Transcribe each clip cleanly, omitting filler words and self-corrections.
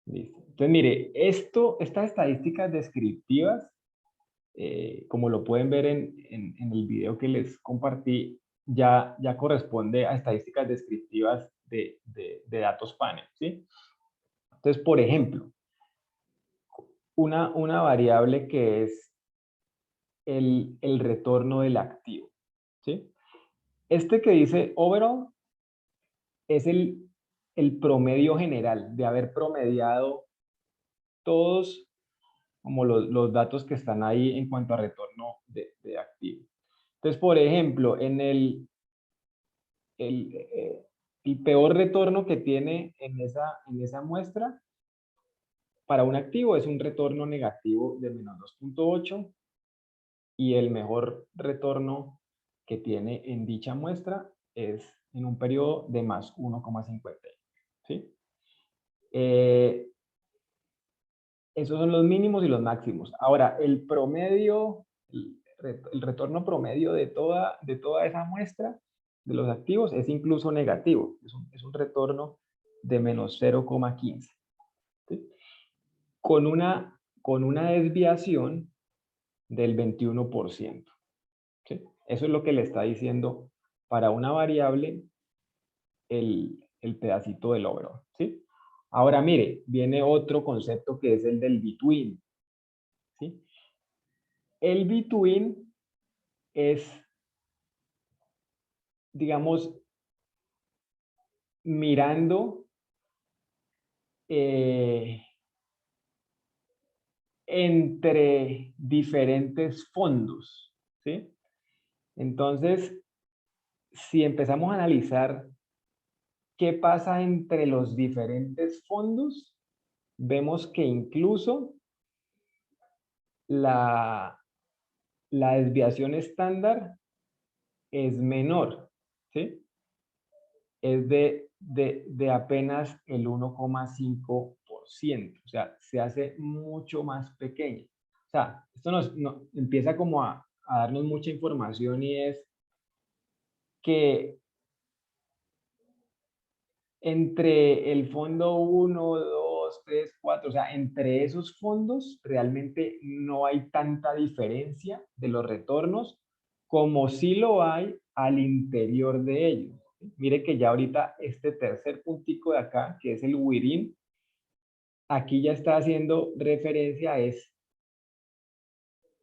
Listo. Entonces, mire, estas estadísticas descriptivas, como lo pueden ver en el video que les compartí, ya corresponde a estadísticas descriptivas de datos panel, ¿sí? Entonces, por ejemplo, una variable que es el retorno del activo, ¿sí? Este que dice overall es el promedio general de haber promediado todos como los datos que están ahí en cuanto a retorno de activo. Entonces, por ejemplo, el peor retorno que tiene en esa muestra para un activo es un retorno negativo de menos 2,8 y el mejor retorno que tiene en dicha muestra es en un periodo de más 1,50. ¿Sí? Eh, Esos son los mínimos y los máximos. Ahora, el promedio, el retorno promedio de toda esa muestra de los activos es incluso negativo. Es un retorno de menos 0,15. ¿Sí? Con una desviación del 21%. ¿Sí? Eso es lo que le está diciendo para una variable el pedacito del logro. ¿Sí? Ahora, mire, viene otro concepto que es el del between. ¿Sí? El between es, digamos, mirando eh, entre diferentes fondos, ¿sí? Entonces, si empezamos a analizar qué pasa entre los diferentes fondos, vemos que incluso la, la desviación estándar es menor, ¿sí? Es de apenas el 1,5%, o sea, se hace mucho más pequeño. O sea, esto empieza como a darnos mucha información y es que entre el fondo uno, 2, 3, 4, o sea, entre esos fondos realmente no hay tanta diferencia de los retornos como sí lo hay al interior de ellos. Mire que ya ahorita este tercer puntico de acá, que es el WIRIN, aquí ya está haciendo referencia es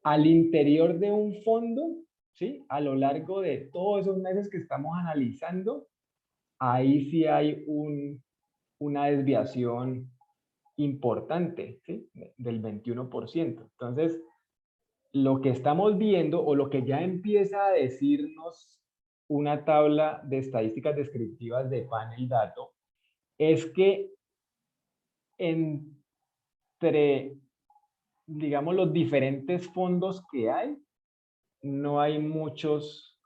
al interior de un fondo, ¿sí? A lo largo de todos esos meses que estamos analizando, ahí sí hay una desviación importante, ¿sí? Del 21%. Entonces, lo que estamos viendo o lo que ya empieza a decirnos una tabla de estadísticas descriptivas de panel dato es que entre, digamos, los diferentes fondos que hay, no hay muchos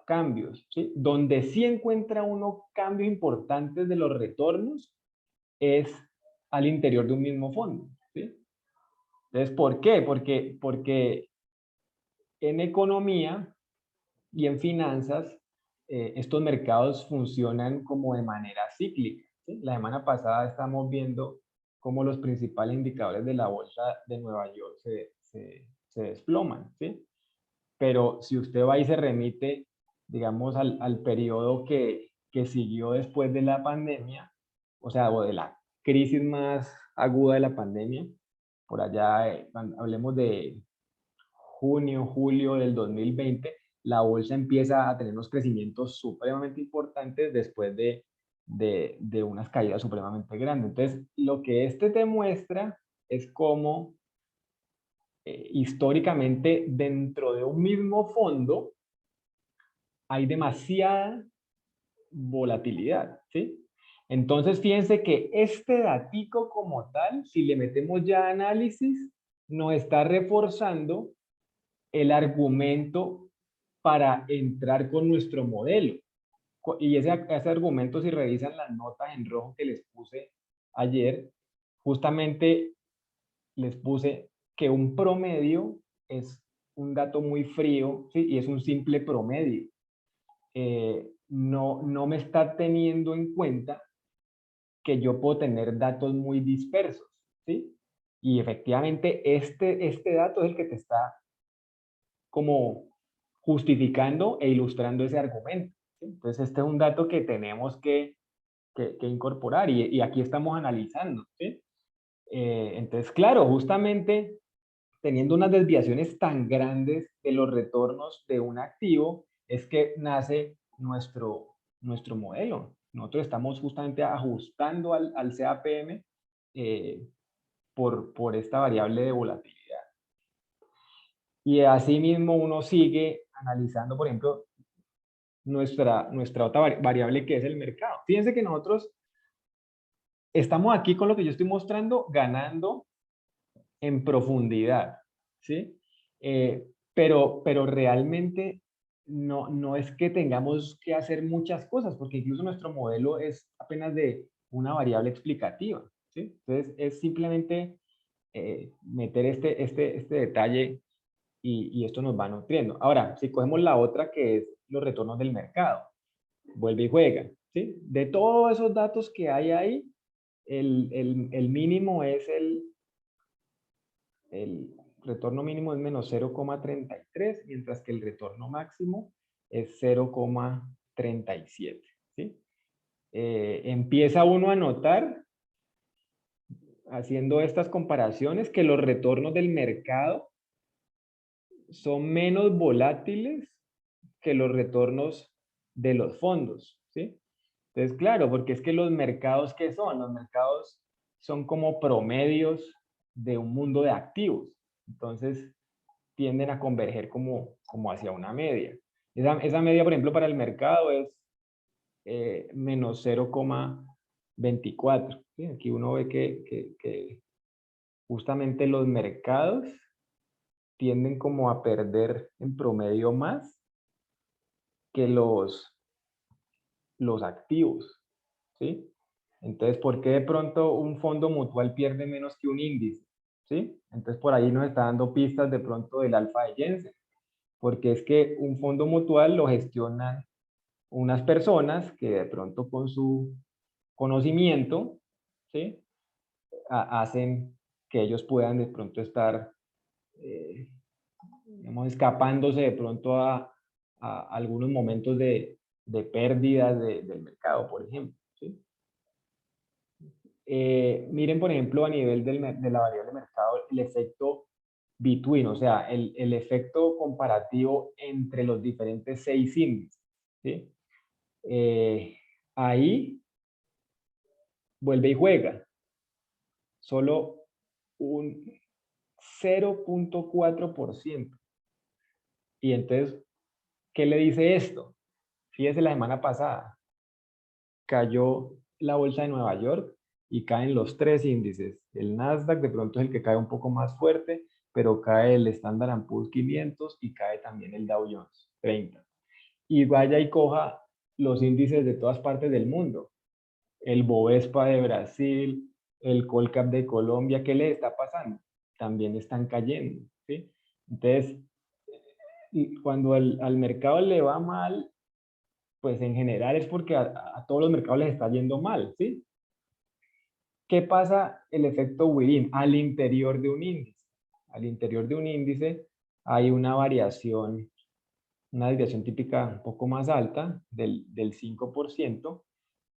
cambios, ¿sí? Donde sí encuentra uno cambios importantes de los retornos es al interior de un mismo fondo, ¿sí? Entonces, ¿por qué? Porque en economía y en finanzas, estos mercados funcionan como de manera cíclica, ¿sí? La semana pasada estamos viendo cómo los principales indicadores de la bolsa de Nueva York se desploman, ¿sí? Pero si usted va y se remite, digamos, al periodo que siguió después de la pandemia, o sea, o de la crisis más aguda de la pandemia, por allá, hablemos de junio, julio del 2020, la bolsa empieza a tener unos crecimientos supremamente importantes después de unas caídas supremamente grandes. Entonces, lo que este te muestra es cómo históricamente dentro de un mismo fondo hay demasiada volatilidad, ¿sí? Entonces, fíjense que este datico como tal, si le metemos ya análisis, nos está reforzando el argumento para entrar con nuestro modelo. Y ese argumento, si revisan las notas en rojo que les puse ayer, justamente les puse que un promedio es un dato muy frío, ¿sí? Y es un simple promedio. No me está teniendo en cuenta que yo puedo tener datos muy dispersos, ¿sí? Y efectivamente este dato es el que te está como justificando e ilustrando ese argumento, ¿sí? Entonces este es un dato que tenemos que incorporar y aquí estamos analizando, ¿sí? Entonces, claro, justamente teniendo unas desviaciones tan grandes de los retornos de un activo, es que nace nuestro modelo. Nosotros estamos justamente ajustando al CAPM por esta variable de volatilidad. Y asimismo uno sigue analizando, por ejemplo, nuestra otra variable que es el mercado. Fíjense que nosotros estamos aquí con lo que yo estoy mostrando ganando en profundidad, ¿sí? Pero realmente no es que tengamos que hacer muchas cosas, porque incluso nuestro modelo es apenas de una variable explicativa, ¿sí? Entonces es simplemente meter este detalle y esto nos va nutriendo. Ahora, si cogemos la otra que es los retornos del mercado, vuelve y juega, ¿sí? De todos esos datos que hay ahí, el mínimo es el retorno mínimo es menos 0,33, mientras que el retorno máximo es 0,37, ¿sí? Empieza uno a notar, haciendo estas comparaciones, que los retornos del mercado son menos volátiles que los retornos de los fondos, ¿sí? Entonces, claro, porque es que los mercados, ¿qué son? Los mercados son como promedios de un mundo de activos. Entonces, tienden a converger como hacia una media. Esa media, por ejemplo, para el mercado es menos 0,24. ¿Sí? Aquí uno ve que justamente los mercados tienden como a perder en promedio más que los activos, ¿sí? Entonces, ¿por qué de pronto un fondo mutual pierde menos que un índice? ¿Sí? Entonces, por ahí nos está dando pistas de pronto del alfa de Jensen, porque es que un fondo mutual lo gestionan unas personas que de pronto con su conocimiento, ¿sí? Hacen que ellos puedan de pronto estar, digamos, escapándose de pronto a algunos momentos de pérdidas del mercado, por ejemplo, ¿sí? Miren, por ejemplo, a nivel de la variable mercado, el efecto between, o sea, el efecto comparativo entre los diferentes 6 índices, ¿sí? Ahí vuelve y juega. Solo un 0,4%. Y entonces, ¿qué le dice esto? Fíjese, la semana pasada cayó la bolsa de Nueva York y caen los 3 índices. El Nasdaq de pronto es el que cae un poco más fuerte, pero cae el Standard & Poor's 500 y cae también el Dow Jones 30. Y vaya y coja los índices de todas partes del mundo. El Bovespa de Brasil, el Colcap de Colombia, ¿qué le está pasando? También están cayendo, ¿sí? Entonces, cuando al mercado le va mal, pues en general es porque a todos los mercados les está yendo mal, ¿sí? ¿Qué pasa el efecto within al interior de un índice? Al interior de un índice hay una desviación típica un poco más alta del 5%,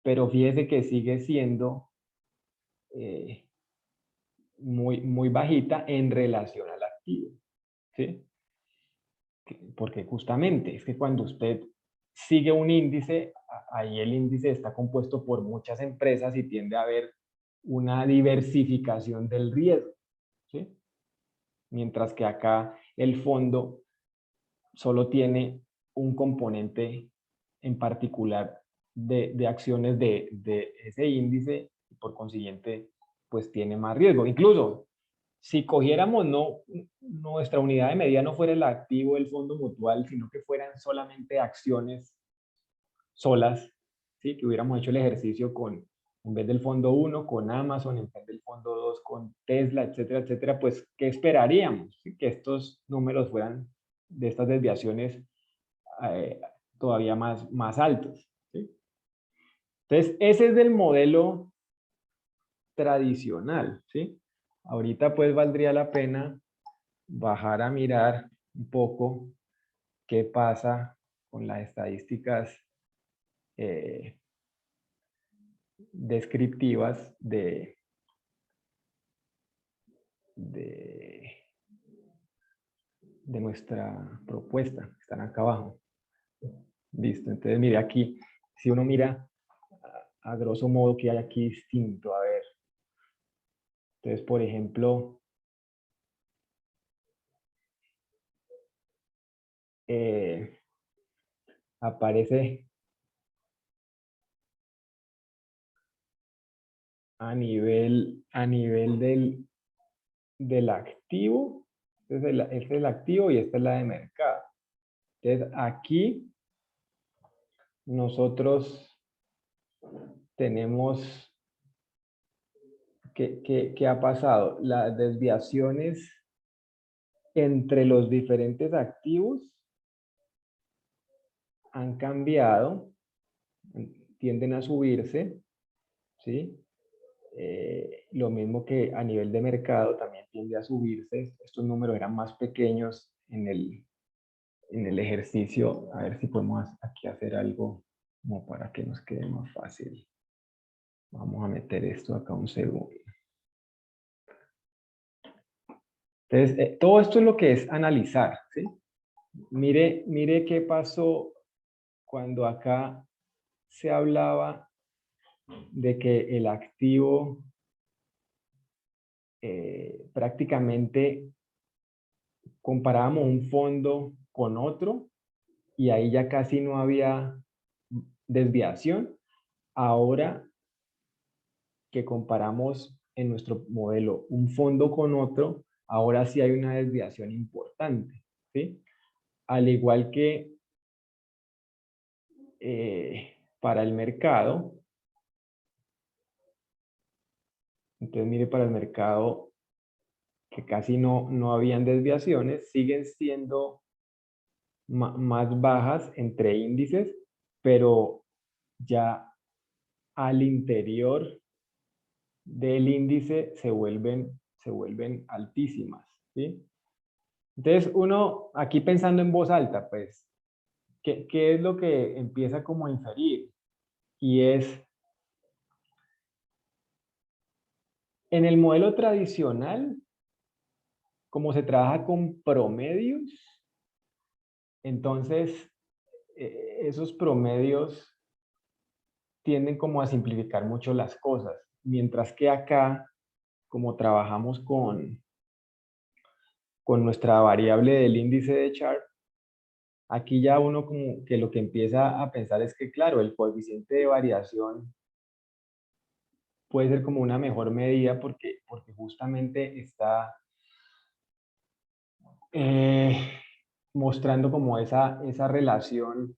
pero fíjese que sigue siendo eh, muy bajita en relación al activo, ¿sí? Porque justamente es que cuando usted sigue un índice, ahí el índice está compuesto por muchas empresas y tiende a haber una diversificación del riesgo, ¿sí? Mientras que acá el fondo solo tiene un componente en particular de acciones de ese índice y por consiguiente pues tiene más riesgo. Incluso si cogiéramos nuestra unidad de medida no fuera el activo del fondo mutual, sino que fueran solamente acciones solas, ¿sí? Que hubiéramos hecho el ejercicio en vez del fondo 1 con Amazon, en vez del fondo 2 con Tesla, etcétera, etcétera, pues ¿qué esperaríamos? ¿Sí? Que estos números fueran de estas desviaciones eh, todavía más altos, ¿sí? Entonces, ese es el modelo tradicional, ¿sí? Ahorita pues valdría la pena bajar a mirar un poco qué pasa con las estadísticas descriptivas de nuestra propuesta, que están acá abajo. Listo, entonces mire aquí, si uno mira a grosso modo que hay aquí distinto, a ver. Entonces, por ejemplo, aparece a nivel del activo. Este es el activo y esta es la de mercado. Entonces, aquí nosotros tenemos, ¿qué ha pasado? Las desviaciones entre los diferentes activos han cambiado, tienden a subirse, ¿sí? Lo mismo que a nivel de mercado también tiende a subirse. Estos números eran más pequeños en el ejercicio. A ver si podemos aquí hacer algo como para que nos quede más fácil. Vamos a meter esto acá un segundo. Entonces, todo esto es lo que es analizar, ¿sí? Mire qué pasó cuando acá se hablaba de que el activo prácticamente comparábamos un fondo con otro y ahí ya casi no había desviación. Ahora que comparamos en nuestro modelo un fondo con otro, ahora sí hay una desviación importante, ¿sí? Al igual que para el mercado. Entonces, mire, para el mercado que casi no habían desviaciones, siguen siendo más bajas entre índices, pero ya al interior del índice se vuelven altísimas, ¿sí? Entonces, uno aquí pensando en voz alta, pues, ¿qué es lo que empieza como a inferir? Y es, en el modelo tradicional, como se trabaja con promedios, entonces esos promedios tienden como a simplificar mucho las cosas, mientras que acá, como trabajamos con nuestra variable del índice de Sharpe, aquí ya uno como que lo que empieza a pensar es que, claro, el coeficiente de variación puede ser como una mejor medida porque justamente está mostrando como esa relación,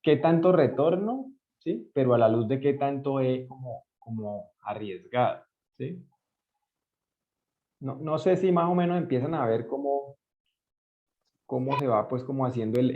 qué tanto retorno, ¿sí? Pero a la luz de qué tanto he como arriesgado, ¿sí? No sé si más o menos empiezan a ver cómo se va pues como haciendo el